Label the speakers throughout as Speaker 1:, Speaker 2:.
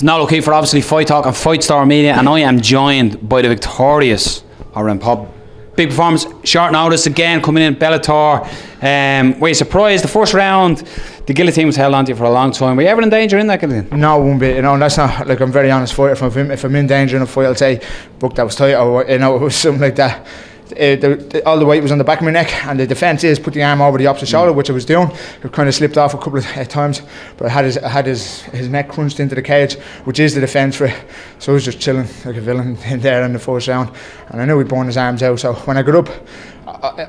Speaker 1: It's Noel O'Keefe for obviously Fight Talk and Fight Star Media, and I am joined by the victorious Pop. Big performance, short notice again, coming in Bellator. Were you surprised? The first round, the guillotine was held onto you for a long time. Were you ever in danger in that guillotine?
Speaker 2: No, I won't be. You know, that's not, like, I'm a very honest fighter. If I'm in danger in a fight, I'll say, "Book, that was tight," or, you know, it was something like that. All the weight was on the back of my neck, and the defence is put the arm over the opposite shoulder, which I was doing. It kind of slipped off a couple of times, but I had his neck crunched into the cage, which is the defence for it. So I was just chilling like a villain in there in the first round, and I knew he'd burn his arms out. So when I got up,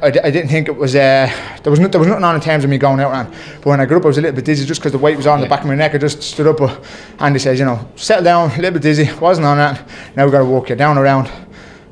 Speaker 2: I didn't think it was there was nothing on in terms of me going out, man. But when I got up, I was a little bit dizzy just because the weight was on the back of my neck. I just stood up, but Andy says, you know, settle down, a little bit dizzy. Wasn't on that. Now we've got to walk you down around.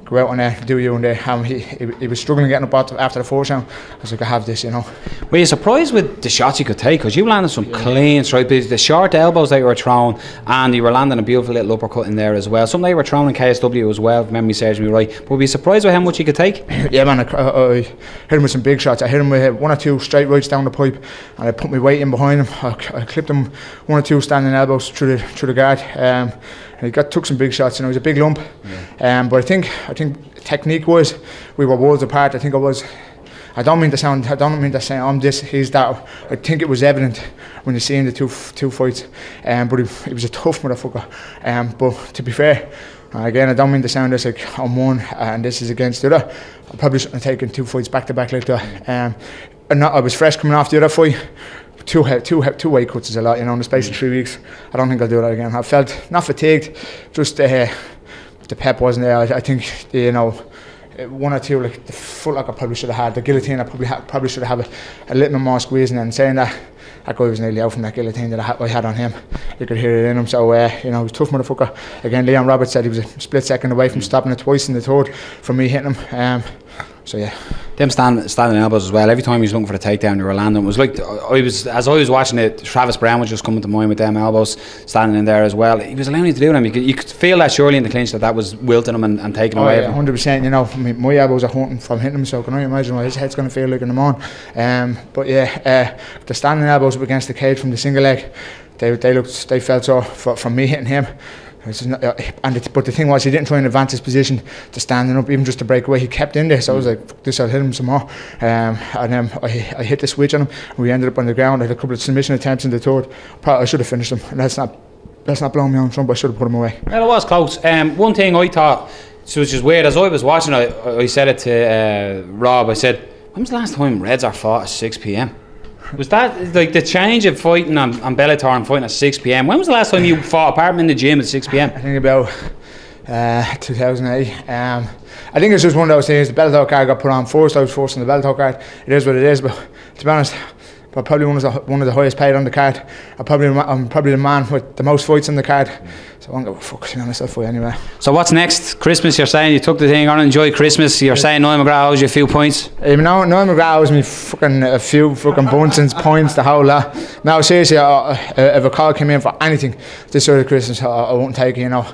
Speaker 2: Go out and do you, and he was struggling getting up after the first round. I was like, I have this, you know.
Speaker 1: Were you surprised with the shots you could take? Because you landed some clean straight, the short elbows that you were throwing, and you were landing a beautiful little uppercut in there as well. Something that you were throwing in KSW as well, if memory serves me right. But were you surprised with how much you could take?
Speaker 2: Yeah, man, I hit him with some big shots. I hit him with one or two straight rights down the pipe, and I put my weight in behind him. I clipped him one or two standing elbows through the guard. And he took some big shots, and it was a big lump. Yeah. But I think technique-wise, we were worlds apart. I think I was. I don't mean to say I'm this, he's that. I think it was evident when you see in the two fights. But he was a tough motherfucker. But to be fair, again, I don't mean to sound this like I'm one and this is against the other. I probably shouldn't have taken two fights back to back like that. I was fresh coming off the other fight. Two weight cuts is a lot, you know, in the space of 3 weeks. I don't think I'll do that again. I felt not fatigued, just the pep wasn't there. I think, you know, one or two, like the footlock I probably should have had. The guillotine I probably should have a little bit more squeezing, and saying that guy was nearly out from that guillotine that I had on him. You could hear it in him. So you know, he was a tough motherfucker. Again, Leon Roberts said he was a split second away from stopping it twice in the third from me hitting him. So yeah,
Speaker 1: them standing elbows as well. Every time he was looking for the takedown, you were landing. It was like as I was watching it, Travis Brown was just coming to mind with them elbows, standing in there as well. He was allowing you to do them. You could feel that surely in the clinch that was wilting him and taking away.
Speaker 2: Yeah, 100%. You know, my elbows are hurting from hitting him. So can I imagine what his head's going to feel like in the morning? But yeah, the standing elbows up against the cage from the single leg, they felt so from me hitting him. But the thing was, he didn't try and advance his position to standing up, even just to break away. He kept in there, so I was like, fuck this, I'll hit him some more. And then I hit the switch on him, and we ended up on the ground. I had a couple of submission attempts in the third. I should have finished him, and that's not blowing me on front, but I should have put him away.
Speaker 1: Well, it was close. One thing I thought, so which is weird, as I was watching, I said it to Rob. I said, when was the last time Reds are fought at 6 p.m? Was that like the change of fighting on Bellator and fighting at 6 p.m? When was the last time you fought apart from in the gym at 6 p.m?
Speaker 2: I think about 2008. I think it's just one of those things. The Bellator card got put on first. I was first on the Bellator card. It is what it is. But to be honest, I'm probably one of the highest paid on the card. I'm probably the man with the most fights on the card. So I won't give a fuck, to be honest, I'll fight anyway.
Speaker 1: So what's next? Christmas, you're saying you took the thing on, enjoy Christmas. You're saying Noel McGrath owes you a few points.
Speaker 2: Noel McGrath owes me fucking a few fucking bunches, points, the whole lot. No, seriously, if a call came in for anything this side of Christmas, I won't take it, you know.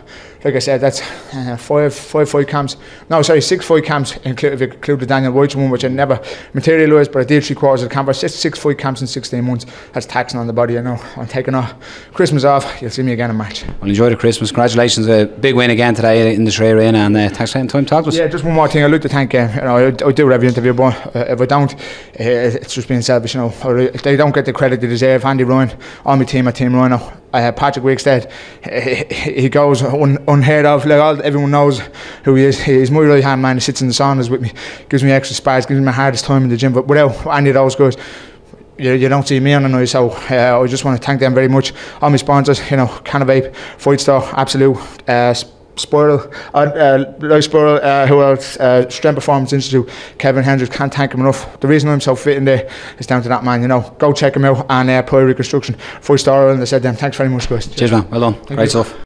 Speaker 2: Like I said, that's 5 fight camps. No, sorry, 6 fight camps, if you include the Daniel White one, which I never materialised, but I did 3/4 of the camp. 6 fight camps in 16 months. That's taxing on the body, you know. I'm taking Christmas off. You'll see me again in March.
Speaker 1: Well, enjoy the Christmas. Congratulations, a big win again today in the Shrey Arena, and thanks for taking time to talk to us.
Speaker 2: Yeah, just one more thing. I'd like to thank you know, I do every interview, but if I don't, it's just being selfish, you know. They don't get the credit they deserve. Andy Ryan, on my team, Rhino. Patrick Wickstead, he goes unheard of. Like everyone knows who he is. He's my right hand man. He sits in the saunas with me, gives me extra spars, gives me my hardest time in the gym. But without any of those guys, you don't see me on the night. So I just want to thank them very much. All my sponsors, you know, Canavape, Fight Star, Absolute, Spiral, Life Spiral, who else? Strength Performance Institute, Kevin Hendricks. Can't thank him enough. The reason I'm so fit in there is down to that man, you know. Go check him out. And Prairie Reconstruction, Fight Star, and I said them. Thanks very much, guys.
Speaker 1: Cheers, man. Well done. Great stuff.